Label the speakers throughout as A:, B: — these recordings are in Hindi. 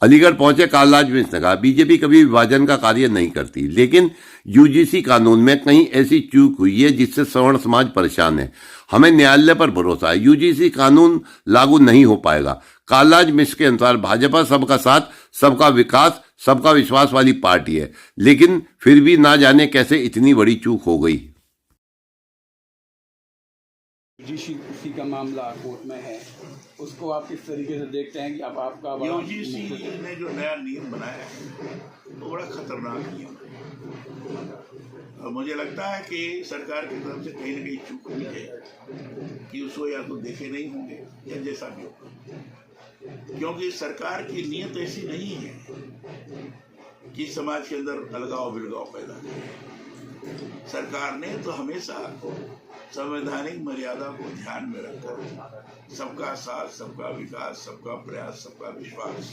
A: अलीगढ़ पहुंचे कालराज मिश्र ने कहा, बीजेपी कभी विभाजन का कार्य नहीं करती, लेकिन यूजीसी कानून में कहीं ऐसी चूक हुई है जिससे सवर्ण समाज परेशान है। हमें न्यायालय पर भरोसा है, यूजीसी कानून लागू नहीं हो पाएगा। कालराज मिश्र के अनुसार भाजपा सबका साथ, सबका विकास, सबका विश्वास वाली पार्टी है, लेकिन फिर भी ना जाने कैसे इतनी बड़ी चूक हो गई।
B: यूजीसी का मामला कोर्ट में है, उसको आप किस तरीके से देखते हैं कि अब आपका
C: यूजीसी ने जो नया नियम बनाया है वो बड़ा खतरनाक नियम है और मुझे लगता है कि सरकार की तरफ से कहीं ना कहीं चूक हुई है कि उसको या तो देखे नहीं होंगे या जैसा भी हो, क्योंकि सरकार की नीयत ऐसी नहीं है कि समाज के अंदर अलगाव बिलगाव पैदा करे। सरकार ने तो हमेशा संवैधानिक मर्यादा को ध्यान में रखकर सबका साथ, सबका विकास, सबका प्रयास, सबका विश्वास,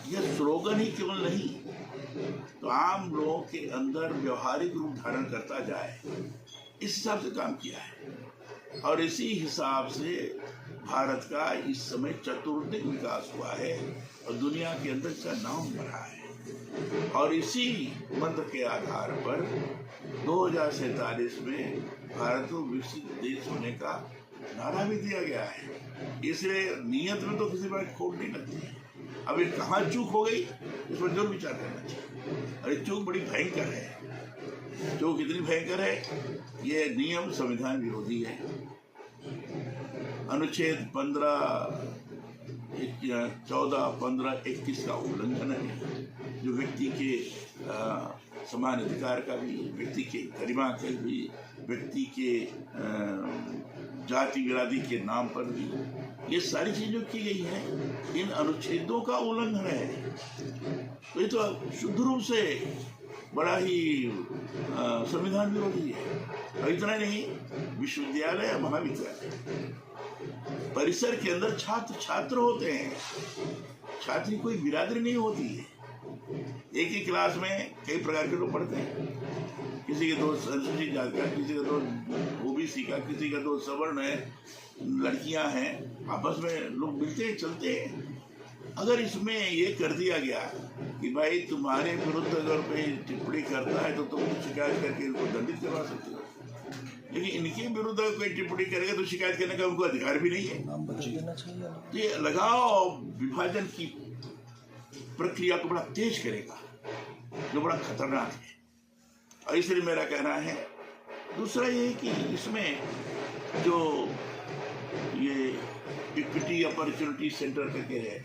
C: यह स्लोगन ही केवल नहीं तो आम लोगों के अंदर व्यवहारिक रूप धारण करता जाए, इस हिसाब से काम किया है और इसी हिसाब से भारत का इस समय चतुर्दिक विकास हुआ है और दुनिया के अंदर इसका नाम बढ़ा है और इसी मंत्र के आधार पर 2047 में भारत को विकसित देश होने का नारा भी दिया गया है। इसलिए नियत में तो किसी बात खोट नहीं लगती है। अब ये कहाँ चूक हो गई इस पर जरूर विचार करना चाहिए। अरे चूक बड़ी भयंकर है। चूक इतनी भयंकर है, ये नियम संविधान विरोधी है। अनुच्छेद 15, 14, 15, 21 का उल्लंघन है, जो व्यक्ति के समान अधिकार का भी, व्यक्ति के गरिमा के भी, व्यक्ति के जाति विरादी के नाम पर भी, ये सारी चीजें की गई हैं, इन अनुच्छेदों का उल्लंघन है। तो ये तो शुद्ध रूप से बड़ा ही संविधान विरोधी है। और इतना नहीं, विश्वविद्यालय, महाविद्यालय परिसर के अंदर छात्र छात्र होते हैं, छात्री कोई बिरादरी नहीं होती है। एक ही क्लास में कई प्रकार के लोग पढ़ते हैं, किसी के दोस्त अनुसूचित जाति का, किसी का दोस्त ओबीसी का, किसी का दोस्त सवर्ण है, लड़कियां हैं, आपस में लोग मिलते हैं, चलते हैं। अगर इसमें ये कर दिया गया कि भाई तुम्हारे विरुद्ध अगर कोई टिप्पणी करता है तो तुम शिकायत करके इनको दंडित करवा सकते हो, लेकिन इनके विरुद्ध अगर कोई टिप्पणी करेगा तो शिकायत करने का उनको अधिकार भी नहीं है। ये लगाव विभाजन की प्रक्रिया को बड़ा तेज करेगा, जो बड़ा खतरनाक है। और इसलिए मेरा कहना है, दूसरा ये कि इसमें जो ये इक्विटी अपॉर्चुनिटी सेंटर करके है,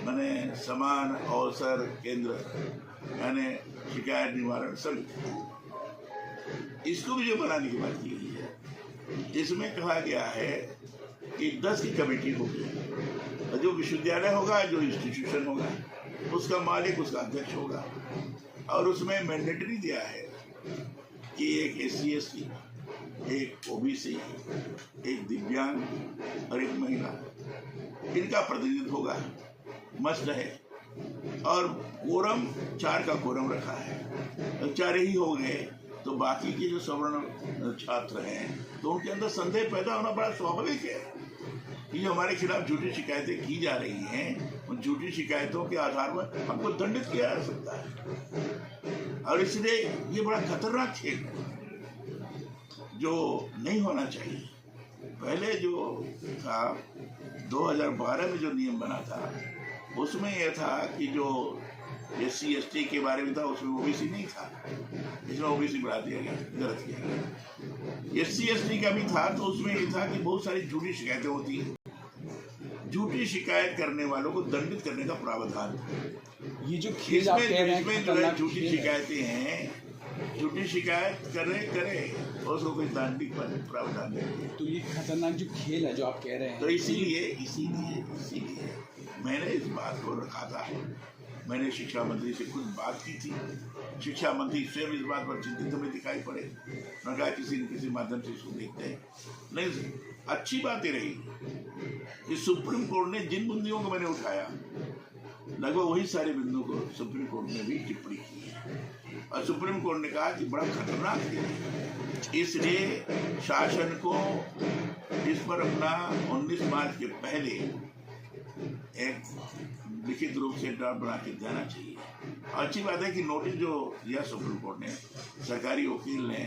C: मैंने समान अवसर केंद्र, मैंने शिकायत निवारण समिति, इसको भी जो बनाने की बात की गई है, इसमें कहा गया है कि 10 की कमेटी होगी, जो विश्वविद्यालय होगा, जो इंस्टीट्यूशन होगा, उसका मालिक उसका अध्यक्ष होगा और उसमें मैंडेटरी दिया है कि एक SC/ST, एक OBC, एक दिव्यांग और एक महिला, इनका प्रतिनिधित्व होगा, मस्ट है। और कोरम 4 का कोरम रखा है, 4 ही हो गए तो बाकी के जो सवर्ण छात्र हैं तो उनके अंदर संदेह पैदा होना बड़ा स्वाभाविक है कि हमारे खिलाफ झूठी शिकायतें की जा रही हैं, उन झूठी शिकायतों के आधार पर हमको दंडित किया जा सकता है। और इसलिए ये बड़ा खतरनाक खेल है जो नहीं होना चाहिए। पहले जो था 2012 में जो नियम बना था, उसमें यह था कि जो SC/ST के बारे में था उसमें OBC नहीं था, इसमें OBC बढ़ा दिया गया, गलत किया गया। SC/ST का भी था तो उसमें ये था कि बहुत सारी झूठी शिकायतें होती हैं, झूठी शिकायत करने वालों को दंडित करने का प्रावधान।
B: ये जो खेल आप कह रहे हैं,
C: इसमें जो है झूठी शिकायतें हैं, झूठी शिकायत करे और उसको कोई दंडित प्रावधान देंगे।
B: तो ये खतरनाक जो खेल है जो आप कह रहे हैं,
C: तो इसीलिए मैंने इस बात को रखा था। मैंने शिक्षा मंत्री से खुद बात की थी, शिक्षा मंत्री स्वयं इस बात पर चिंतित हमें दिखाई पड़े। मैंने कहा किसी न किसी माध्यम से इसको देखते हैं। नहीं, अच्छी बात ये रही कि सुप्रीम कोर्ट ने जिन बिंदुओं को मैंने उठाया, लगभग वही सारे बिंदुओं को सुप्रीम कोर्ट ने भी टिप्पणी की है और सुप्रीम कोर्ट ने कहा कि बड़ा खतरनाक है, इसलिए शासन को इस पर अपना 19 मार्च के पहले एक लिखित रूप से ड्राफ्ट बना के देना चाहिए। अच्छी बात है कि नोटिस जो दिया सुप्रीम कोर्ट ने, सरकारी वकील ने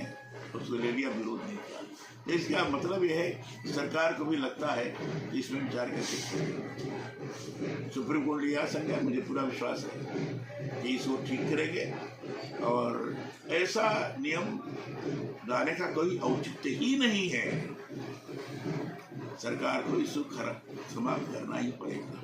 C: उसको ले लिया, विरोध नहीं किया। तो इसका मतलब यह है कि सरकार को भी लगता है कि इसमें विचार करके सुप्रीम कोर्ट लिया संज्ञान। मुझे पूरा विश्वास है कि इसको ठीक करेंगे और ऐसा नियम लाने का कोई औचित्य ही नहीं है। सरकार को इसको समाप्त करना ही पड़ेगा।